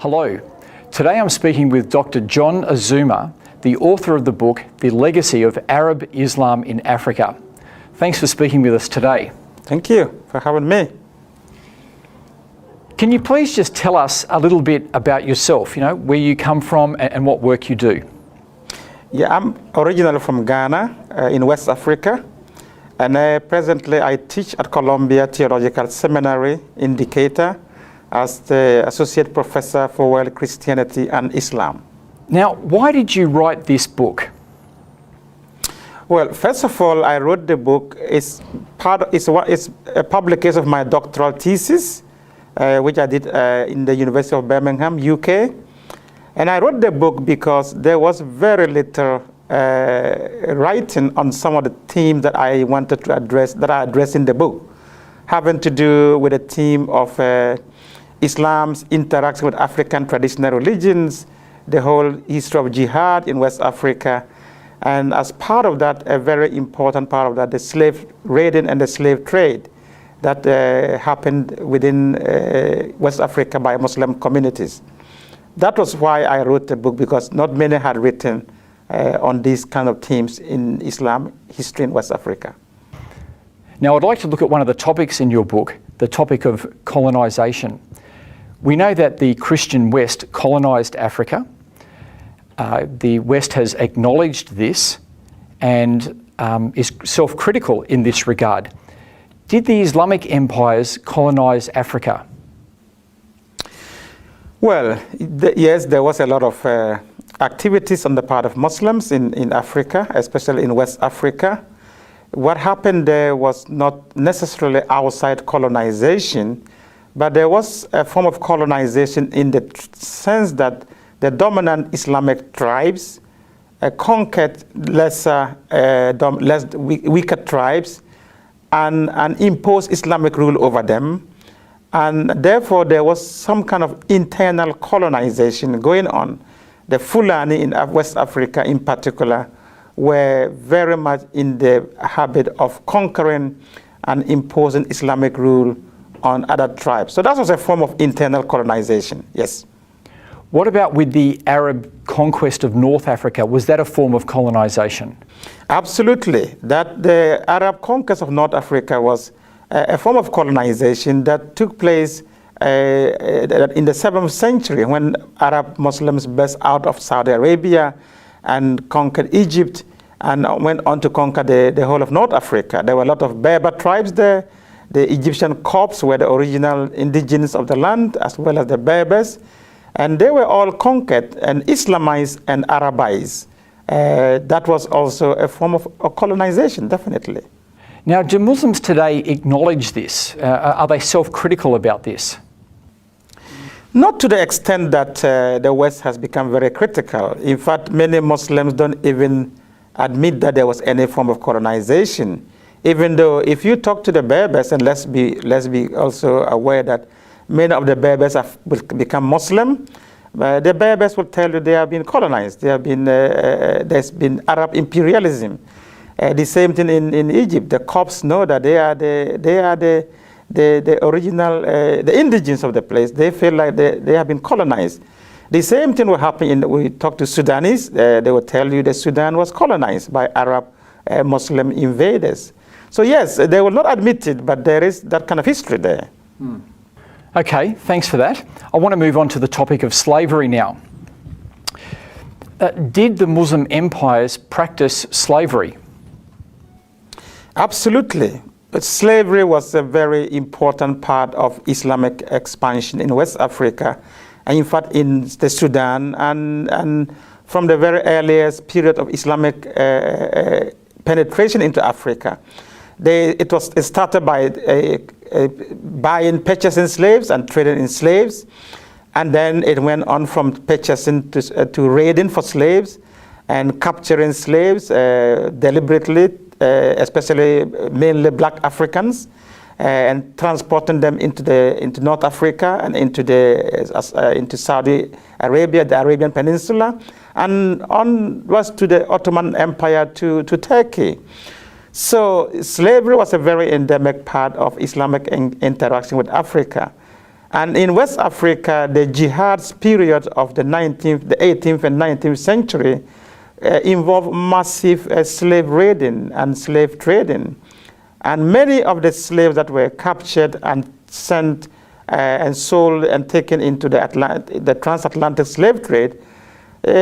Hello. Today I'm speaking with Dr. John Azumah, the author of the book, The Legacy of Arab Islam in Africa. Thanks for speaking with us today. Thank you for having me. Can you please just tell us a little bit about yourself, where you come from and what work you do? Yeah, I'm originally from Ghana, in West Africa, and presently I teach at Columbia Theological Seminary in Decatur as the Associate Professor for World Christianity and Islam. Now, why did you write this book? Well, first of all, I wrote the book. It's a publication of my doctoral thesis, which I did in the University of Birmingham, UK. And I wrote the book because there was very little writing on some of the themes that I wanted to address, that I addressed in the book, having to do with the theme of Islam's interaction with African traditional religions, the whole history of jihad in West Africa, and as part of that, a very important part of that, the slave raiding and the slave trade that happened within West Africa by Muslim communities. That was why I wrote the book, because not many had written on these kind of themes in Islam history in West Africa. Now, I'd like to look at one of the topics in your book, the topic of colonization. We know that the Christian West colonized Africa. The West has acknowledged this and is self-critical in this regard. Did the Islamic empires colonize Africa? Well, yes, there was a lot of activities on the part of Muslims in Africa, especially in West Africa. What happened there was not necessarily outside colonization, but there was a form of colonization in the sense that the dominant Islamic tribes conquered weaker tribes and imposed Islamic rule over them. And therefore, there was some kind of internal colonization going on. The Fulani in West Africa in particular were very much in the habit of conquering and imposing Islamic rule on other tribes. So that was a form of internal colonization, yes. What about with the Arab conquest of North Africa? Was that a form of colonization? Absolutely. That the Arab conquest of North Africa was a form of colonization that took place in the 7th century when Arab Muslims burst out of Saudi Arabia and conquered Egypt and went on to conquer the whole of North Africa. There were a lot of Berber tribes there. The Egyptian Copts were the original indigenous of the land, as well as the Berbers. And they were all conquered and Islamized and Arabized. That was also a form of colonization, definitely. Now, do Muslims today acknowledge this? Are they self-critical about this? Not to the extent that the West has become very critical. In fact, many Muslims don't even admit that there was any form of colonization. Even though if you talk to the Berbers, and let's be also aware that many of the Berbers have become Muslim, the Berbers will tell you they have been colonized. There's been Arab imperialism. The same thing in Egypt. The Copts know that they are the original, the indigenous of the place. They feel like they have been colonized. The same thing will happen we talk to Sudanese. They will tell you that Sudan was colonized by Arab Muslim invaders. So yes, they will not admit it, but there is that kind of history there. Okay, thanks for that. I want to move on to the topic of slavery now. Did the Muslim empires practice slavery? Absolutely. Slavery was a very important part of Islamic expansion in West Africa, and in fact in the Sudan, and from the very earliest period of Islamic penetration into Africa. It started by buying, purchasing slaves and trading in slaves, and then it went on from purchasing to raiding for slaves and capturing slaves deliberately, especially mainly black Africans, and transporting them into North Africa and into Saudi Arabia, the Arabian Peninsula, and onwards to the Ottoman Empire to Turkey. So slavery was a very endemic part of Islamic interaction with Africa. And in West Africa, the jihad's period of the 18th and 19th century involved massive slave raiding and slave trading. And many of the slaves that were captured and sent and sold and taken into the transatlantic slave trade,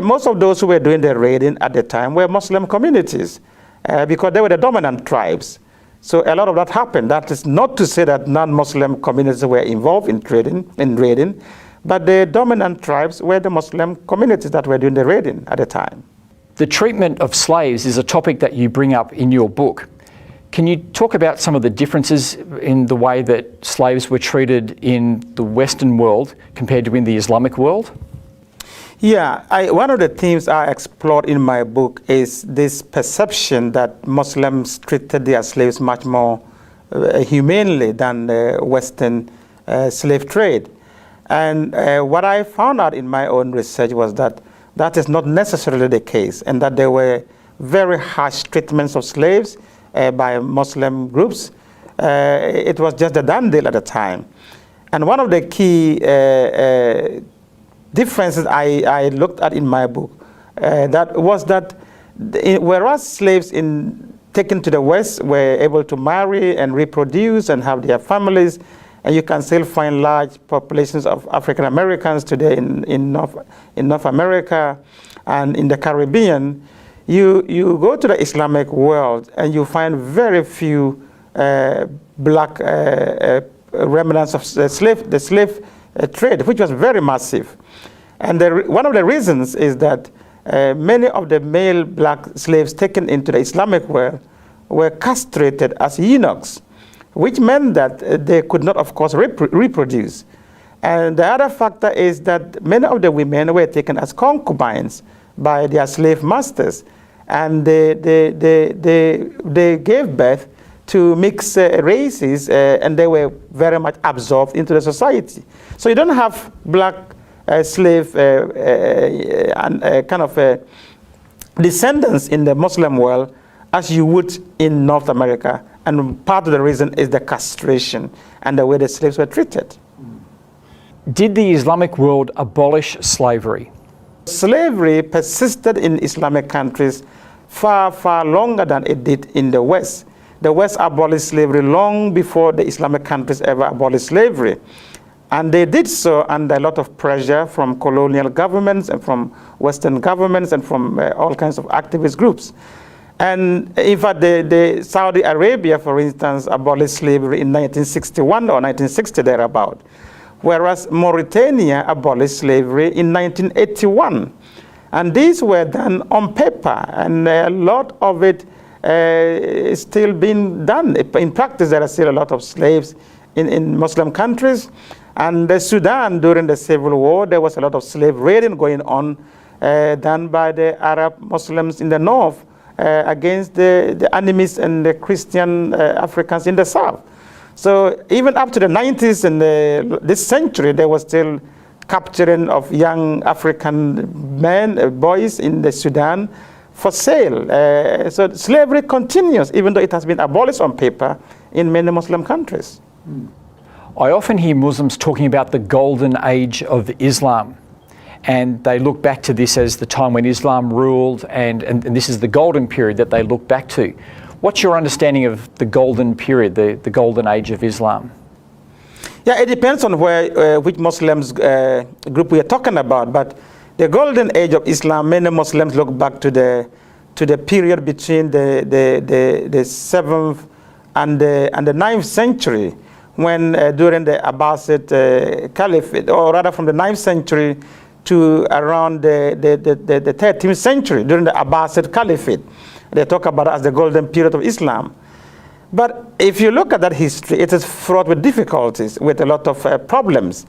most of those who were doing the raiding at the time were Muslim communities because they were the dominant tribes. So a lot of that happened. That is not to say that non-Muslim communities were involved in raiding, but the dominant tribes were the Muslim communities that were doing the raiding at the time. The treatment of slaves is a topic that you bring up in your book. Can you talk about some of the differences in the way that slaves were treated in the Western world compared to in the Islamic world? Yeah, one of the themes I explored in my book is this perception that Muslims treated their slaves much more humanely than the Western slave trade. And what I found out in my own research was that that is not necessarily the case, and that there were very harsh treatments of slaves by Muslim groups. It was just a done deal at the time. And one of the key differences I looked at in my book whereas slaves taken to the West were able to marry and reproduce and have their families, and you can still find large populations of African Americans today in North America and in the Caribbean. You go to the Islamic world and you find very few black remnants of the slave trade, which was very massive. And one of the reasons is that many of the male black slaves taken into the Islamic world were castrated as eunuchs, which meant that they could not, of course, reproduce. And the other factor is that many of the women were taken as concubines by their slave masters, and they gave birth to mixed races, and they were very much absorbed into the society. So you don't have black slave descendants in the Muslim world as you would in North America, and part of the reason is the castration and the way the slaves were treated. Did the Islamic world abolish slavery? Slavery persisted in Islamic countries far, far longer than it did in the West. The West abolished slavery long before the Islamic countries ever abolished slavery. And they did so under a lot of pressure from colonial governments and from Western governments and from all kinds of activist groups. And in fact, the Saudi Arabia, for instance, abolished slavery in 1961 or 1960 thereabout, whereas Mauritania abolished slavery in 1981. And these were done on paper, and a lot of it is still being done. In practice, there are still a lot of slaves in Muslim countries. And Sudan, during the Civil War, there was a lot of slave raiding going on done by the Arab Muslims in the north against the enemies and the Christian Africans in the south. So even up to the 90s and this century, there was still capturing of young African men, boys in the Sudan for sale. So slavery continues, even though it has been abolished on paper in many Muslim countries. I often hear Muslims talking about the golden age of Islam, and they look back to this as the time when Islam ruled, and this is the golden period that they look back to. What's your understanding of the golden period, the golden age of Islam? Yeah, it depends on which Muslims group we are talking about, but the golden age of Islam, many Muslims look back to the period between the 7th and the 9th century, when during the Abbasid Caliphate, or rather from the 9th century to around the 13th century, during the Abbasid Caliphate. They talk about it as the golden period of Islam. But if you look at that history, it is fraught with difficulties, with a lot of problems.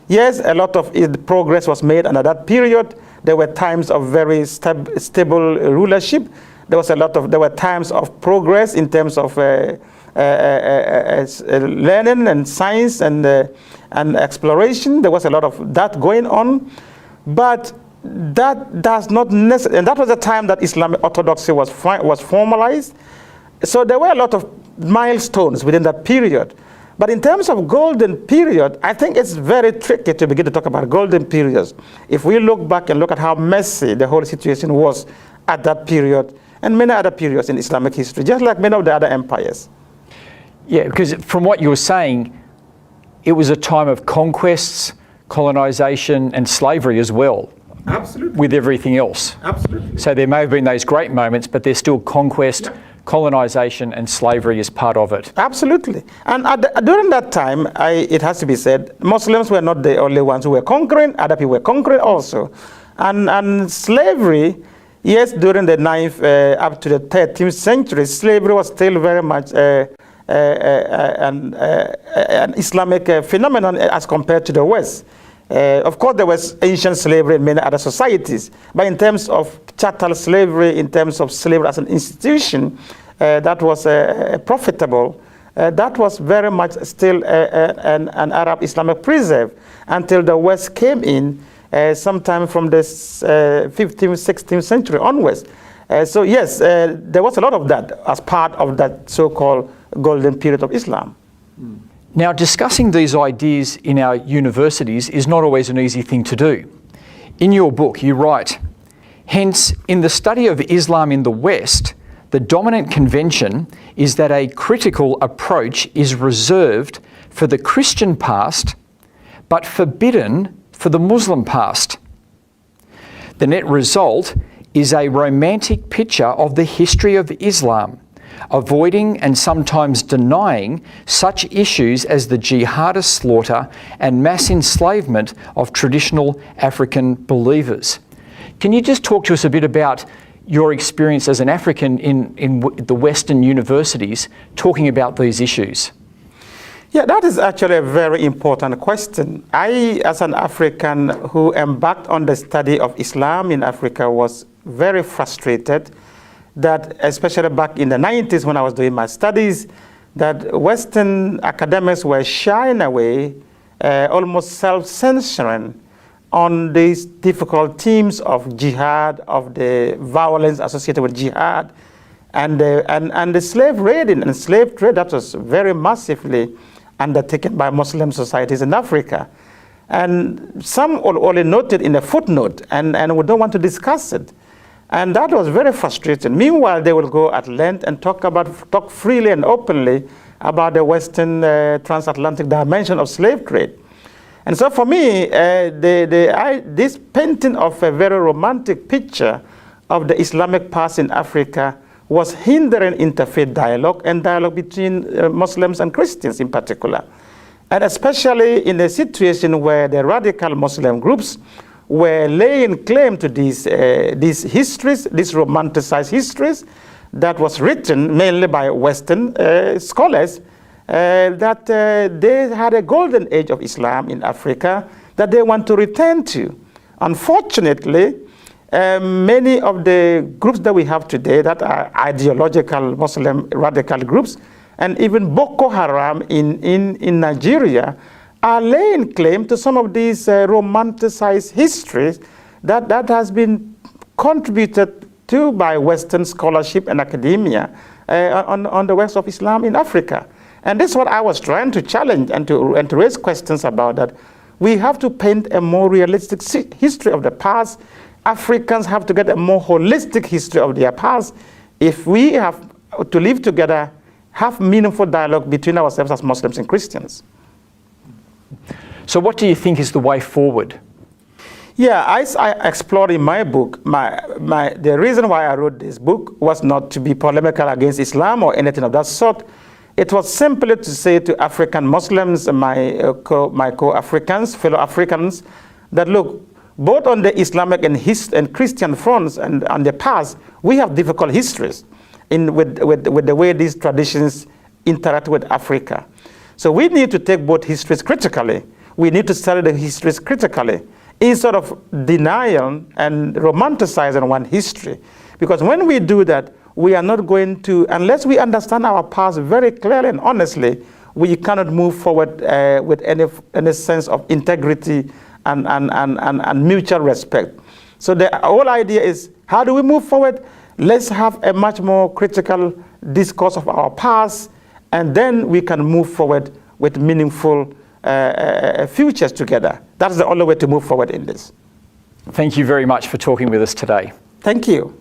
Yes, a lot of progress was made under that period. There were times of very stable rulership. There were times of progress in terms of learning and science and exploration. There was a lot of that going on, but that does not necessarily, and that was the time that Islamic orthodoxy was formalized. So there were a lot of milestones within that period, But in terms of golden period, I think it's very tricky to begin to talk about golden periods. If we look back and look at how messy the whole situation was at that period and many other periods in Islamic history, just like many of the other empires. Yeah, because from what you were saying, it was a time of conquests, colonization and slavery as well. Absolutely. With everything else. Absolutely. So there may have been those great moments, but there's still conquest, colonization and slavery is part of it. Absolutely. And during that time, it has to be said, Muslims were not the only ones who were conquering, other people were conquering also. And slavery, yes, during the 9th up to the 13th century, slavery was still very much an Islamic phenomenon as compared to the West. Of course, there was ancient slavery in many other societies, but in terms of chattel slavery, in terms of slavery as an institution, that was profitable. That was very much still an Arab Islamic preserve until the West came in sometime from the 15th, 16th century onwards. So yes, there was a lot of that as part of that so-called golden period of Islam. Now, discussing these ideas in our universities is not always an easy thing to do. In your book, you write, hence, in the study of Islam in the West, the dominant convention is that a critical approach is reserved for the Christian past, but forbidden for the Muslim past. The net result is a romantic picture of the history of Islam, avoiding and sometimes denying such issues as the jihadist slaughter and mass enslavement of traditional African believers. Can you just talk to us a bit about your experience as an African in the Western universities talking about these issues? Yeah, that is actually a very important question. I, as an African who embarked on the study of Islam in Africa, was very frustrated that, especially back in the 90s when I was doing my studies, that Western academics were shying away, almost self-censoring on these difficult themes of jihad, of the violence associated with jihad, and the slave raiding and slave trade that was very massively undertaken by Muslim societies in Africa. And some only noted in a footnote, and we don't want to discuss it. And that was very frustrating. Meanwhile, they will go at length and talk freely and openly about the Western transatlantic dimension of slave trade. And so for me, this painting of a very romantic picture of the Islamic past in Africa was hindering interfaith dialogue and dialogue between Muslims and Christians in particular. And especially in a situation where the radical Muslim groups were laying claim to these histories, these romanticized histories that was written mainly by Western scholars, that they had a golden age of Islam in Africa that they want to return to. Unfortunately, many of the groups that we have today that are ideological Muslim radical groups, and even Boko Haram in Nigeria, are laying claim to some of these romanticized histories that has been contributed to by Western scholarship and academia on the West of Islam in Africa. And this is what I was trying to challenge and to raise questions about, that we have to paint a more realistic history of the past. Africans have to get a more holistic history of their past if we have to live together, have meaningful dialogue between ourselves as Muslims and Christians. So what do you think is the way forward? Yeah, as I explored in my book, the reason why I wrote this book was not to be polemical against Islam or anything of that sort. It was simply to say to African Muslims, my co-Africans, fellow Africans, that look, both on the Islamic and Christian fronts and on the past, we have difficult histories with the way these traditions interact with Africa. So we need to take both histories critically. We need to study the histories critically instead of denial and romanticizing one history. Because when we do that, we are not going to, unless we understand our past very clearly and honestly, we cannot move forward with any sense of integrity and mutual respect. So the whole idea is, how do we move forward? Let's have a much more critical discourse of our past, and then we can move forward with meaningful futures together. That's the only way to move forward in this. Thank you very much for talking with us today. Thank you.